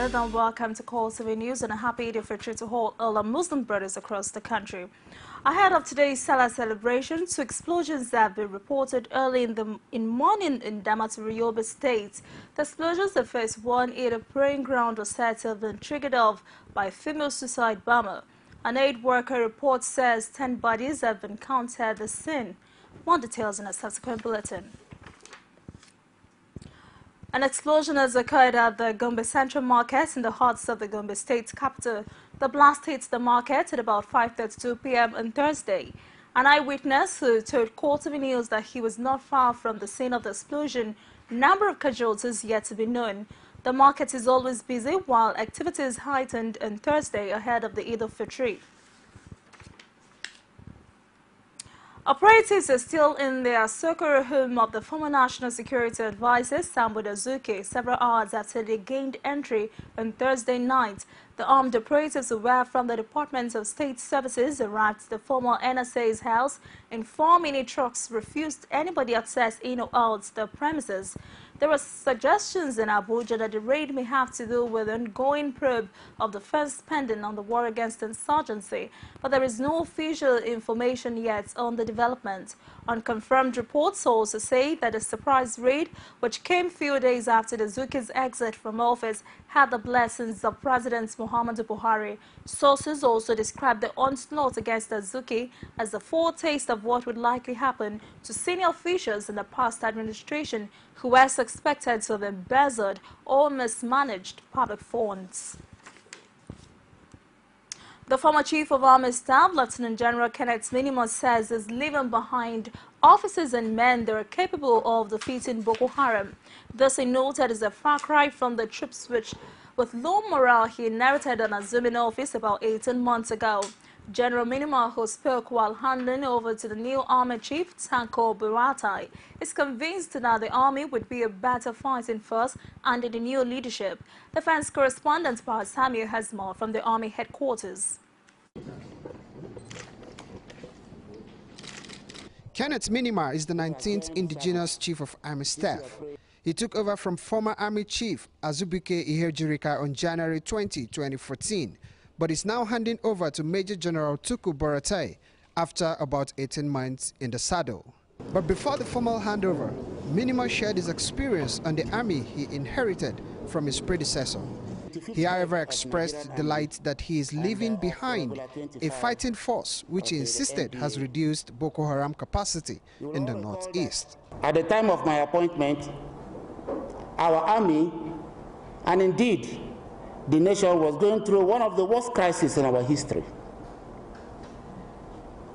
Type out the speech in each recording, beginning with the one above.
Willett, and welcome to CoreTV News, and a happy Eid al-Fitr to all our Muslim brothers across the country. Ahead of today's Salah celebration, 2 explosions have been reported early in the morning in Kano State. The explosions, the first one at a praying ground, was said to have been triggered off by a female suicide bomber. An aid worker report says 10 bodies have been counted at the scene. More details in a subsequent bulletin. An explosion has occurred at the Goomba Central Market in the heart of the Goomba State capital. The blast hit the market at about 5:32 p.m. on Thursday. An eyewitness who told CoreTV News that he was not far from the scene of the explosion. Number of casualties yet to be known. The market is always busy while activities heightened on Thursday ahead of the Eid al-Fitr. Operatives are still in their Sokoro home of the former National Security Advisor, Sambo Dazuki, several hours after they gained entry on Thursday night. The armed operatives who were from the Department of State Services arrived at the former NSA's house in 4 mini trucks refused anybody access in or out the premises. There were suggestions in Abuja that the raid may have to do with ongoing probe of the first spending on the war against insurgency, but there is no official information yet on the development. Unconfirmed reports also say that a surprise raid, which came few days after Dazuki's exit from office, had the blessings of President Muhammadu Buhari. Sources also describe the onslaught against Dazuki as a foretaste of what would likely happen to senior officials in the past administration who were suspected to have embezzled or mismanaged public funds. The former Chief of Army Staff, Lieutenant General Kenneth Minimo, says is leaving behind officers and men that are capable of defeating Boko Haram. This, he noted, is a far cry from the troops which, with low morale, he inherited on assuming office about 18 months ago. General Minimo, who spoke while handing over to the new Army Chief, Tanko Buratai, is convinced that the Army would be a better fighting force under the new leadership. Defense correspondent Samuel has more from the Army headquarters. Kenneth Minima is the 19th indigenous Chief of Army Staff. He took over from former Army Chief Azubike Ihejirika on January 20, 2014. But is now handing over to Major General Tuku Buratai after about 18 months in the saddle. But before the formal handover, Minima shared his experience on the army he inherited from his predecessor. He, however, expressed delight that he is leaving behind a fighting force which he insisted has reduced Boko Haram capacity in the northeast. At the time of my appointment, our army, and indeed the nation, was going through one of the worst crises in our history.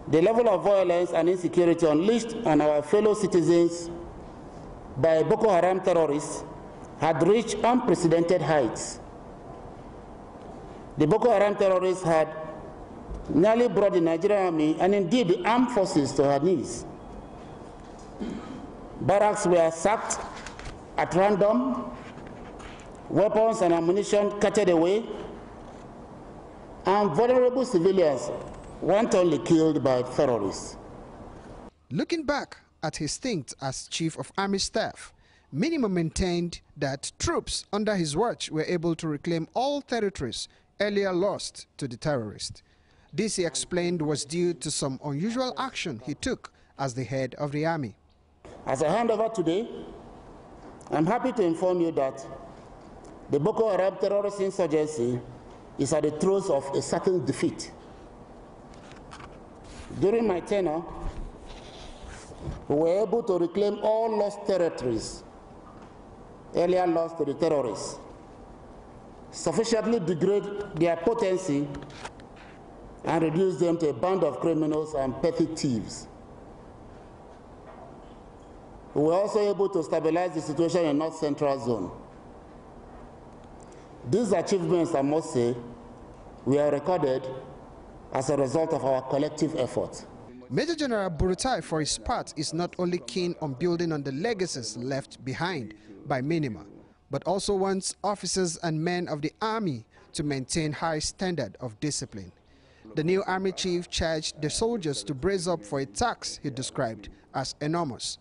The level of violence and insecurity unleashed on our fellow citizens by Boko Haram terrorists had reached unprecedented heights. The Boko Haram terrorists had nearly brought the Nigerian army and indeed the armed forces to her knees. Barracks were sacked at random, weapons and ammunition carted away, and vulnerable civilians wantonly killed by terrorists. Looking back at his stint as Chief of Army Staff, Minima maintained that troops under his watch were able to reclaim all territories earlier lost to the terrorists. This, he explained, was due to some unusual action he took as the head of the army. As I hand over today, I'm happy to inform you that the Boko Haram terrorist insurgency is at the throes of a certain defeat. During my tenure, we were able to reclaim all lost territories earlier lost to the terrorists, sufficiently degrade their potency and reduce them to a band of criminals and petty thieves. We were also able to stabilize the situation in North Central Zone. These achievements, I must say, were recorded as a result of our collective effort. Major General Buratai, for his part, is not only keen on building on the legacies left behind by Minima, but also wants officers and men of the army to maintain high standard of discipline. The new army chief charged the soldiers to brace up for a task he described as enormous.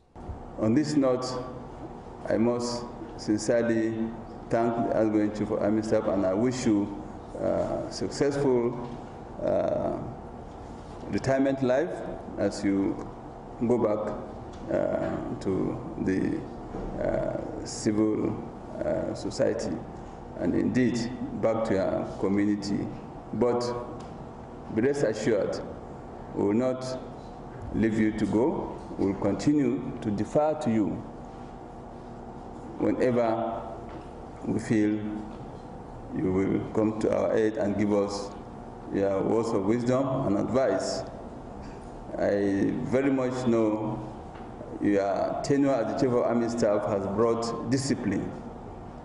On this note, I must sincerely thank the outgoing Chief of Army Staff, and I wish you successful retirement life as you go back to the civil society and indeed back to your community. But be rest assured, we will not leave you to go. We will continue to defer to you whenever we feel you will come to our aid and give us your words of wisdom and advice. I very much know your tenure as the Chief of Army Staff has brought discipline.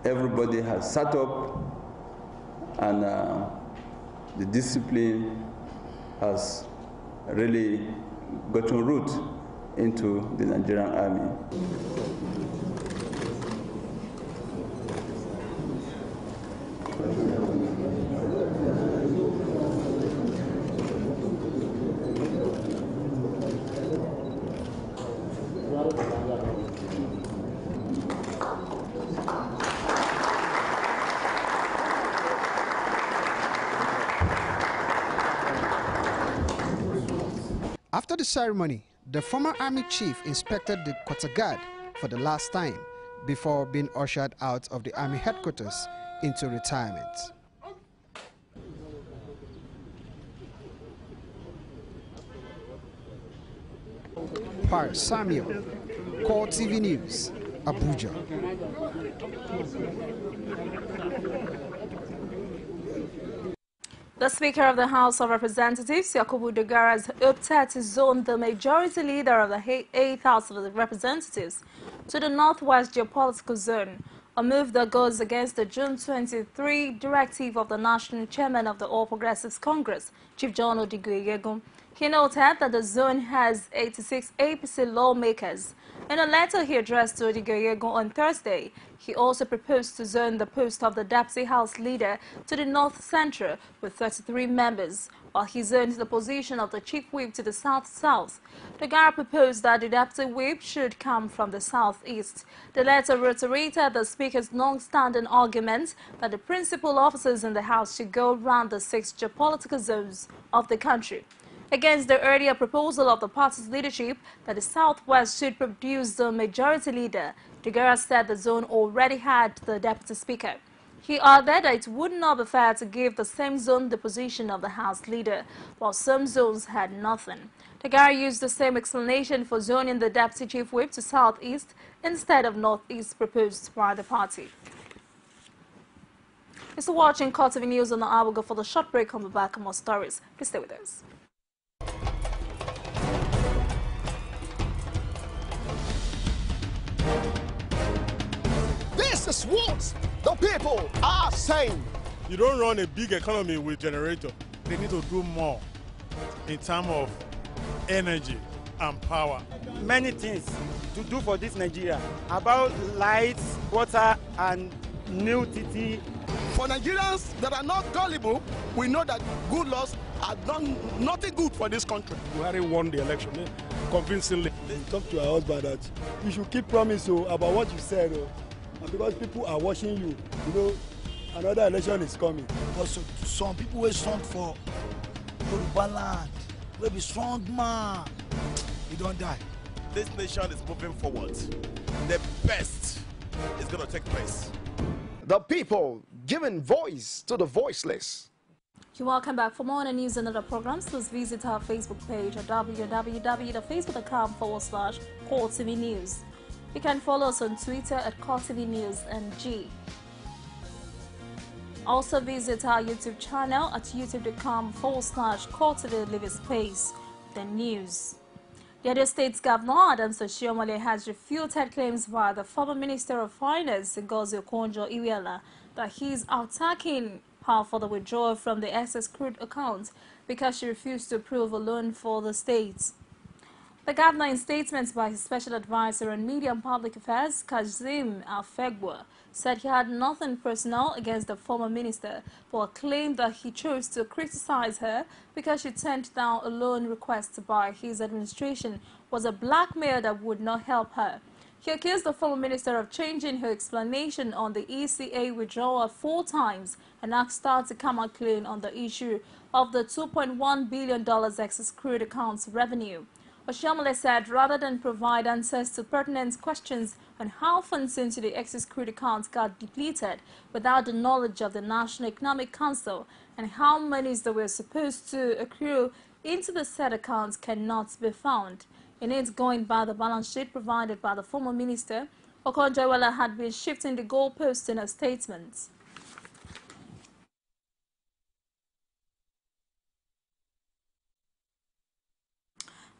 Everybody has sat up, and the discipline has really gotten root into the Nigerian Army. After the ceremony, the former army chief inspected the quarter guard for the last time before being ushered out of the army headquarters into retirement. Par Samuel, CoreTV News, Abuja. The Speaker of the House of Representatives, Yakubu Dogara, has opted to zone the majority leader of the 8th House of Representatives to the Northwest Geopolitical Zone, a move that goes against the June 23 directive of the National Chairman of the All Progressives Congress, Chief John Odigwe. He noted that the zone has 86 APC lawmakers. In a letter he addressed to Odigwe on Thursday, he also proposed to zone the post of the Deputy House Leader to the North Central with 33 members, while he zoned the position of the Chief Whip to the South-South. Dogara proposed that the Deputy Whip should come from the South-East. The letter reiterated the Speaker's long-standing argument that the principal officers in the House should go around the 6 geopolitical zones of the country. Against the earlier proposal of the party's leadership that the Southwest should produce the majority leader, Dogara said the zone already had the Deputy Speaker. He argued that it would not be fair to give the same zone the position of the House leader, while some zones had nothing. Dogara used the same explanation for zoning the Deputy Chief Whip to Southeast instead of Northeast proposed by the party. You're still watching CoreTV News on the hour. We'll go for the short break. On the back of more stories. Please stay with us. This is what the people are saying. You don't run a big economy with generator. They need to do more in terms of energy and power. Many things to do for this Nigeria about lights, water, and new TT. For Nigerians that are not gullible, we know that good laws have done nothing good for this country. Buhari won the election convincingly. Talk to her husband that you should keep promise about what you said, and because people are watching you, you know, another election is coming. Also, some people will strong for Yoruba land, will be strong man, you don't die. This nation is moving forward. The best is going to take place. The people giving voice to the voiceless. You're welcome back. For more news and other programs, please visit our Facebook page at www.facebook.com/CoreTV News. You can follow us on Twitter at CoreTV News NG. Also visit our YouTube channel at youtube.com/CoreTV. Leave a space. The news. The Edo State's Governor Adams Oshiomhole has refuted claims by the former Minister of Finance, Ngozi Okonjo-Iweala, that he is attacking her for the withdrawal from the excess crude account because she refused to approve a loan for the state. The governor, in statements by his special advisor on media and public affairs, Kazim Alfegwa, said he had nothing personal against the former minister, but claimed that he chose to criticize her because she turned down a loan request by his administration was a blackmail that would not help her. He accused the former minister of changing her explanation on the ECA withdrawal 4 times and asked her to come out clean on the issue of the $2.1 billion excess crude accounts revenue. Oshiomhole said rather than provide answers to pertinent questions on how funds into the excess crude accounts got depleted without the knowledge of the National Economic Council and how monies that were supposed to accrue into the said accounts cannot be found. In it, going by the balance sheet provided by the former minister, Okonjo-Iweala had been shifting the goalposts in her statements.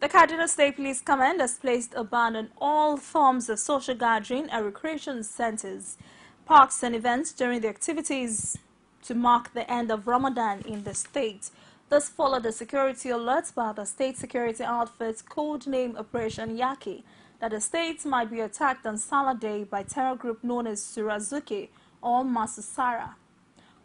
The Kano State Police Command has placed a ban on all forms of social gathering at recreation centers, parks and events during the activities to mark the end of Ramadan in the state. This followed the security alerts by the state security outfit's codenamed Operation Yaki that the state might be attacked on Salah Day by terror group known as Surazuki or Masusara.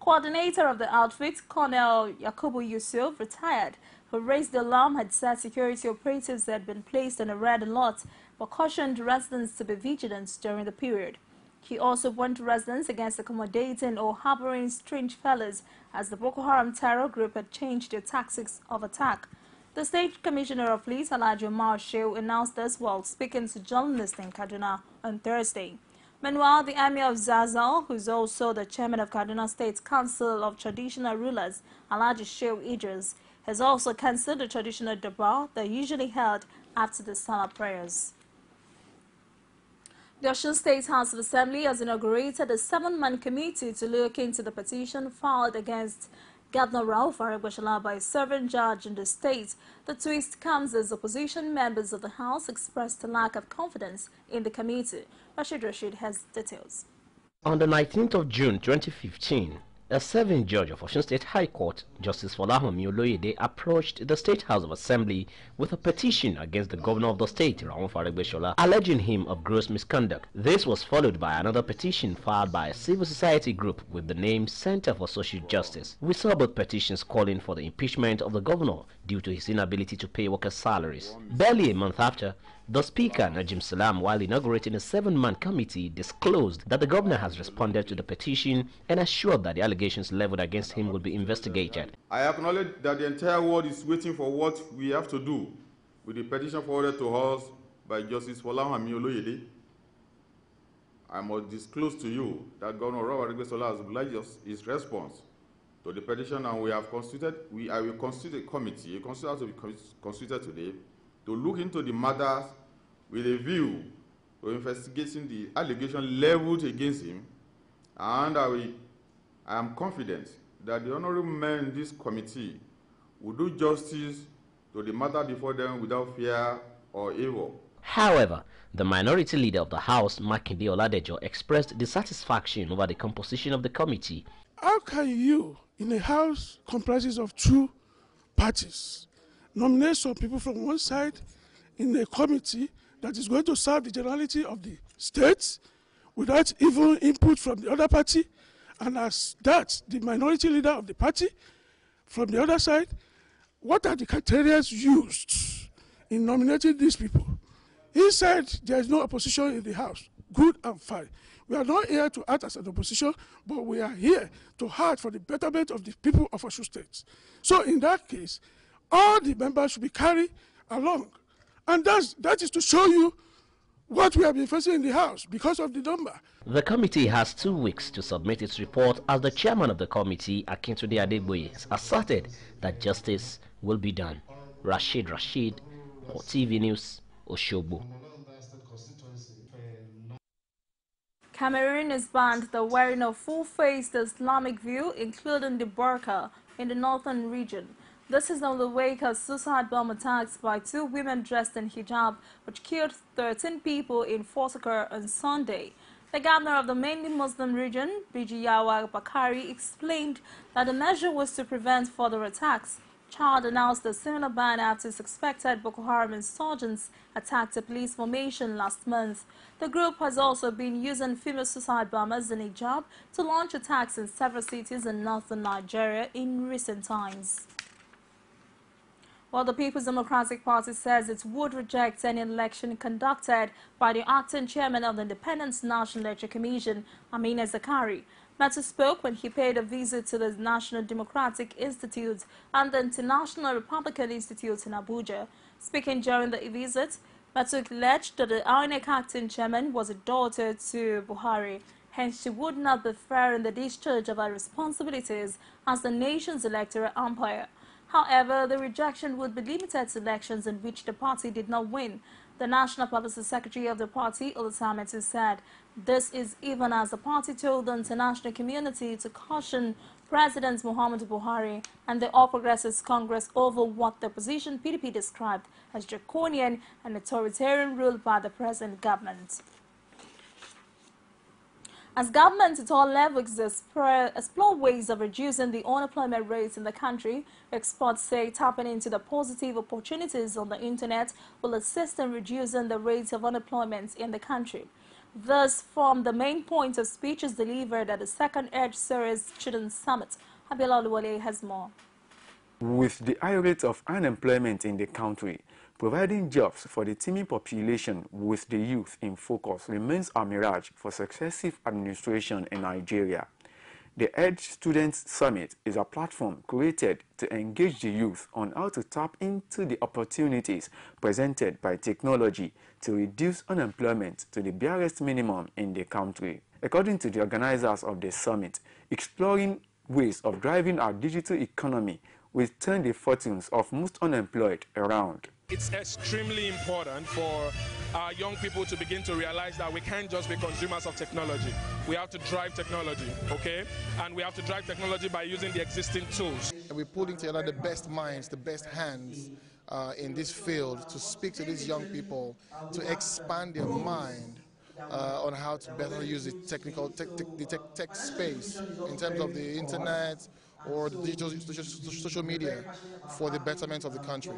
Coordinator of the outfit, Colonel Yakubu Yusuf, retired, who raised the alarm, had said security operatives had been placed on a red alert but cautioned residents to be vigilant during the period. He also warned residents against accommodating or harboring strange fellows as the Boko Haram terror group had changed their tactics of attack. The State Commissioner of Police, Alhaji Omar Shehu, announced this while speaking to journalists in Kaduna on Thursday. Meanwhile, the Emir of Zazzau, who is also the chairman of Kaduna State Council of Traditional Rulers, Alhaji Shehu Idris, has also cancelled the traditional Durbar that usually held after the Salah prayers. The Osun State House of Assembly has inaugurated a 7-man committee to look into the petition filed against Governor Rauf Aregbesola by a sovereign judge in the state. The twist comes as opposition members of the House expressed a lack of confidence in the committee. Rashid has details. On the 19th of June 2015, a serving judge of Osun State High Court, Justice Folahanmi Oloyede, approached the State House of Assembly with a petition against the governor of the state, Rauf Aregbesola, alleging him of gross misconduct. This was followed by another petition filed by a civil society group with the name Center for Social Justice. We saw both petitions calling for the impeachment of the governor due to his inability to pay workers' salaries. Barely a month after, the Speaker, Najim Salam, while inaugurating a 7-man committee, disclosed that the governor has responded to the petition and assured that the allegations leveled against him will be investigated. I acknowledge that the entire world is waiting for what we have to do with the petition forwarded to us by Justice Folahanmi Oloyede. I must disclose to you that Governor Rauf Aregbesola has obliged his response to the petition, and I will constitute a committee, to be constituted today, to look into the matters with a view to investigating the allegation leveled against him, and I am confident that the honorable men in this committee will do justice to the matter before them without fear or evil. However, the minority leader of the House, Makinde Oladejo, expressed dissatisfaction over the composition of the committee. How can you, in a House comprises of 2 parties, nominate some people from one side in a committee that is going to serve the generality of the states without even input from the other party, and as that, the minority leader of the party from the other side? What are the criteria used in nominating these people? He said there is no opposition in the House. Good and fine. We are not here to act as an opposition, but we are here to act for the betterment of the people of Osun State. So in that case, all the members should be carried along. And that is to show you what we have been facing in the House because of the number. The committee has 2 weeks to submit its report, as the chairman of the committee, Akintunde Adegboye, has asserted that justice will be done. Rashid, CoreTV News, Osogbo. Cameroon has banned the wearing of full-faced Islamic view, including the burqa, in the northern region. This is on the wake of suicide bomb attacks by 2 women dressed in hijab, which killed 13 people in Fosakar on Sunday. The governor of the mainly Muslim region, Bijiyawa Bakari, explained that the measure was to prevent further attacks. Chad announced a similar ban after suspected Boko Haram insurgents attacked a police formation last month. The group has also been using female suicide bombers in hijab to launch attacks in several cities in northern Nigeria in recent times. While the People's Democratic Party says it would reject any election conducted by the acting chairman of the Independent National Electoral Commission, Amina Zakari. Matu spoke when he paid a visit to the National Democratic Institute and the International Republican Institute in Abuja. Speaking during the visit, Matu alleged that the INEC acting chairman was a daughter to Buhari. Hence, she would not be fair in the discharge of her responsibilities as the nation's electoral umpire. However, the rejection would be limited to elections in which the party did not win. The National Publicity Secretary of the party, Olusametu, said this is even as the party told the international community to caution President Muhammadu Buhari and the All Progressives Congress over what the opposition PDP described as draconian and authoritarian rule by the present government. As governments at all levels explore ways of reducing the unemployment rates in the country, experts say tapping into the positive opportunities on the internet will assist in reducing the rates of unemployment in the country. This formed the main point of speeches delivered at the second Edge Series Student Summit. Abiola Oluwole has more. With the high rate of unemployment in the country, providing jobs for the teeming population with the youth in focus remains a mirage for successive administration in Nigeria. The Edge Students Summit is a platform created to engage the youth on how to tap into the opportunities presented by technology to reduce unemployment to the barest minimum in the country. According to the organizers of the summit, exploring ways of driving our digital economy will turn the fortunes of most unemployed around. It's extremely important for our young people to begin to realize that we can't just be consumers of technology. We have to drive technology, okay? And we have to drive technology by using the existing tools. We're pulling together the best minds, the best hands in this field to speak to these young people, to expand their mind on how to better use the tech space in terms of the internet or the digital social media for the betterment of the country.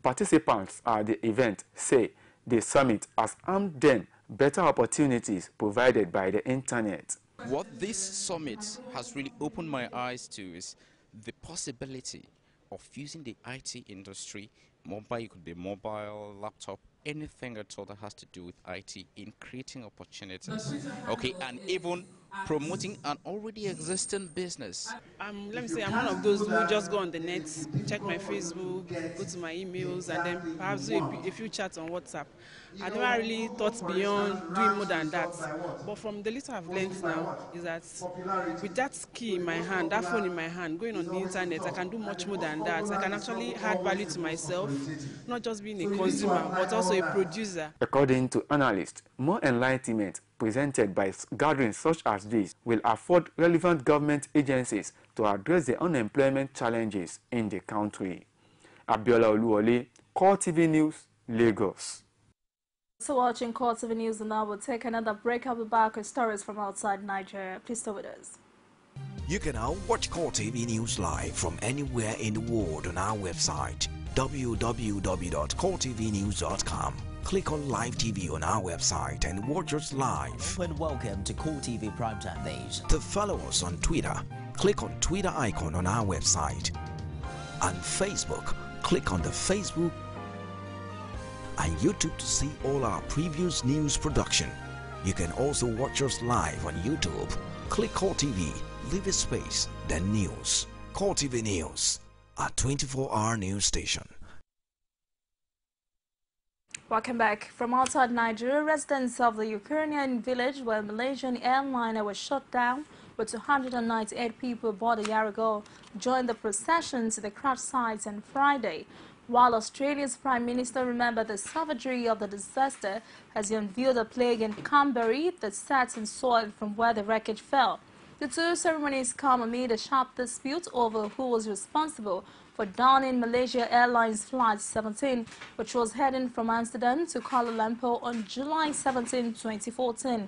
Participants at the event say the summit has armed them better opportunities provided by the internet. What this summit has really opened my eyes to is the possibility of using the IT industry, mobile, it could be mobile, laptop, anything at all that has to do with IT in creating opportunities, okay, and even promoting an already existing business. Let me say I'm one of those who just go on the net, check my Facebook, go to my emails, and then perhaps do a few chats on WhatsApp. I never really thought beyond doing more than that. But from the little I've learned now is that with that key in my hand, that phone in my hand, going on the internet, I can do much more than that. I can actually add value to myself, not just being a consumer, but also a producer. According to analysts, more enlightenment presented by gatherings such as this will afford relevant government agencies to address the unemployment challenges in the country. Abiola Oluwole, CoreTV News, Lagos. So watching CoreTV News, and now we'll take another break. I'll be back with stories from outside Nigeria. Please stay with us. You can now watch CoreTV News live from anywhere in the world on our website www.coretvnews.com. Click on Live TV on our website and watch us live. And welcome to CoreTV Primetime Days. To follow us on Twitter, click on Twitter icon on our website. On Facebook, click on the Facebook and YouTube to see all our previous news production. You can also watch us live on YouTube. Click CoreTV, leave a space, then news. CoreTV News, a 24-hour news station. Welcome back. From outside Nigeria, residents of the Ukrainian village where Malaysian airliner was shut down with 298 people aboard a year ago joined the procession to the crash site on Friday. While Australia's Prime Minister remembered the savagery of the disaster as he unveiled a plague in Canberra that sat in soil from where the wreckage fell. The two ceremonies come amid a sharp dispute over who was responsible for downing Malaysia Airlines Flight 17, which was heading from Amsterdam to Kuala Lumpur on July 17, 2014.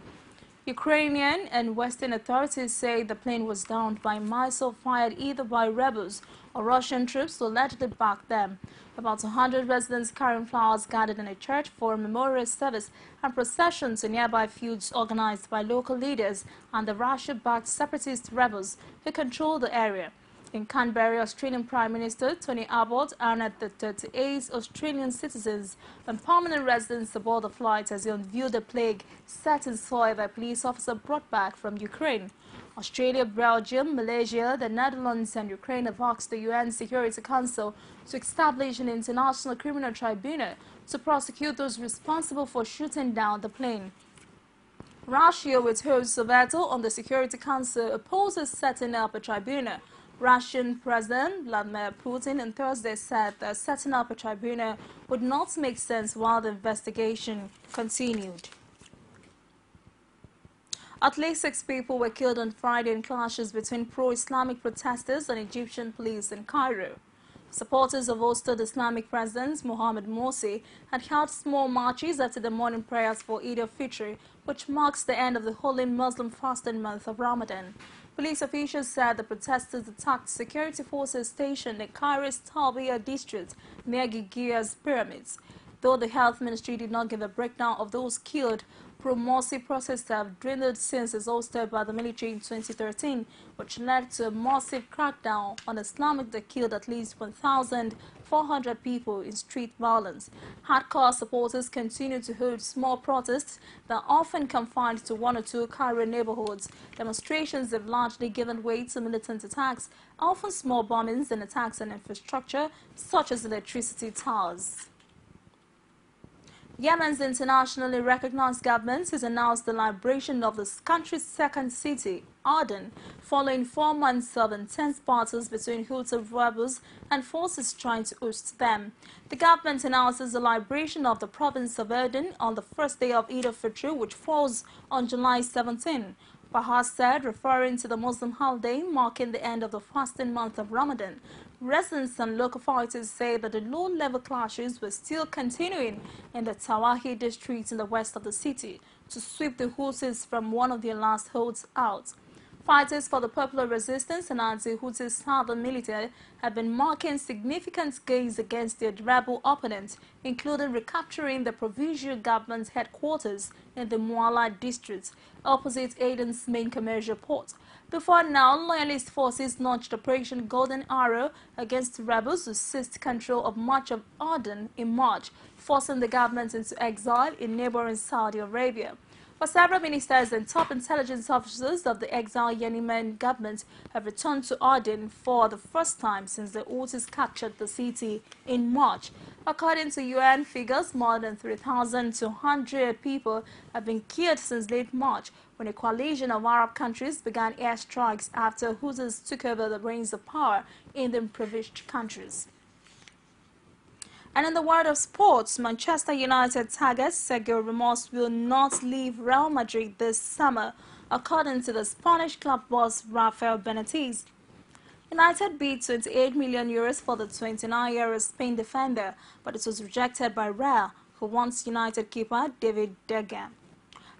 Ukrainian and Western authorities say the plane was downed by a missile fired either by rebels or Russian troops who allegedly backed them. About 100 residents carrying flowers gathered in a church for a memorial service and procession to nearby fields organized by local leaders and the Russia-backed separatist rebels who control the area. In Canberra, Australian Prime Minister Tony Abbott honored the 38 Australian citizens and permanent residents aboard the flight as he unveiled the plague-setting soil that police officer brought back from Ukraine. Australia, Belgium, Malaysia, the Netherlands and Ukraine have asked the UN Security Council to establish an international criminal tribunal to prosecute those responsible for shooting down the plane. Russia, with host of veto on the Security Council, opposes setting up a tribunal. Russian President Vladimir Putin on Thursday said that setting up a tribunal would not make sense while the investigation continued. At least 6 people were killed on Friday in clashes between pro-Islamic protesters and Egyptian police in Cairo. Supporters of ousted Islamic President Mohamed Morsi had held small marches after the morning prayers for Eid al-Fitr, which marks the end of the holy Muslim fasting month of Ramadan. Police officials said the protesters attacked security forces stationed in Cairo's Talbiya district near Gigia's pyramids. Though the health ministry did not give a breakdown of those killed, pro-Morsi protests have dwindled since its ousted by the military in 2013, which led to a massive crackdown on Islamic that killed at least 1,400 people in street violence. Hardcore supporters continue to hold small protests that are often confined to 1 or 2 Cairo neighborhoods. Demonstrations have largely given way to militant attacks, often small bombings and attacks on infrastructure such as electricity towers. Yemen's internationally recognized government has announced the liberation of the country's second city, Aden, following 4 months of intense battles between Houthi rebels and forces trying to oust them. The government announces the liberation of the province of Aden on the first day of Eid al-Fitr, which falls on July 17. Bahar said, referring to the Muslim holiday marking the end of the fasting month of Ramadan. Residents and local authorities say that the low-level clashes were still continuing in the Tawahi district in the west of the city to sweep the Houthis from one of their last holds out. Fighters for the Popular Resistance and anti-Houthi southern military have been marking significant gains against their rebel opponents, including recapturing the provincial government headquarters in the Muala district, opposite Aden's main commercial port. Before now, loyalist forces launched Operation Golden Arrow against rebels who seized control of much of Aden in March, forcing the government into exile in neighboring Saudi Arabia. But several ministers and top intelligence officers of the exiled Yemen government have returned to Aden for the first time since the Houthis captured the city in March. According to UN figures, more than 3,200 people have been killed since late March, when a coalition of Arab countries began airstrikes after Houthis took over the reins of power in the impoverished countries. And in the world of sports, Manchester United target Sergio Ramos will not leave Real Madrid this summer, according to the Spanish club boss Rafael Benitez. United bid €28 million for the 29-year-old Spain defender, but it was rejected by Real, who wants United keeper David De Gea.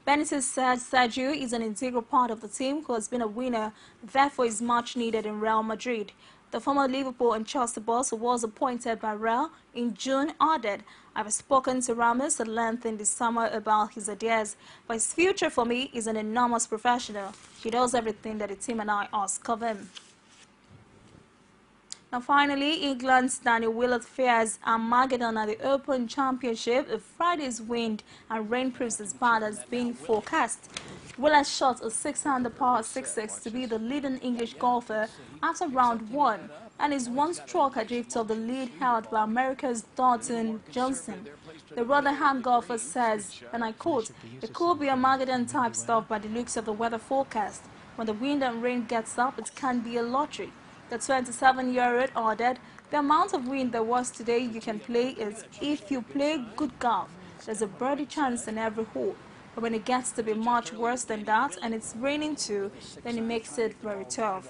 Benitez said Sergio is an integral part of the team who has been a winner, therefore is much needed in Real Madrid. The former Liverpool and Chelsea boss, who was appointed by Real in June, added, "I've spoken to Ramos at length in the summer about his ideas, but his future for me is an enormous professional. He does everything that the team and I ask of him." Now finally, England's Daniel Willett fares Armageddon at the Open Championship if Friday's wind and rain proves as bad as being forecast. Willett shot a 6-under par 6-6 to be the leading English golfer after round 1 and is one stroke adrift of the lead held by America's Dalton Johnson. The Rotherham golfer says, and I quote, "It could be Armageddon-type stuff by the looks of the weather forecast. When the wind and rain gets up, it can be a lottery." The 27-year-old added, "The amount of wind there was today you can play is, if you play good golf, there's a birdie chance in every hole. But when it gets to be much worse than that, and it's raining too, then it makes it very tough."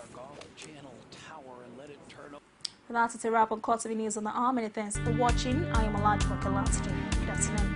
That's a wrap on CoreTV News on the Hour. Many thanks for watching. I am Alaj Mokalatji. Good afternoon.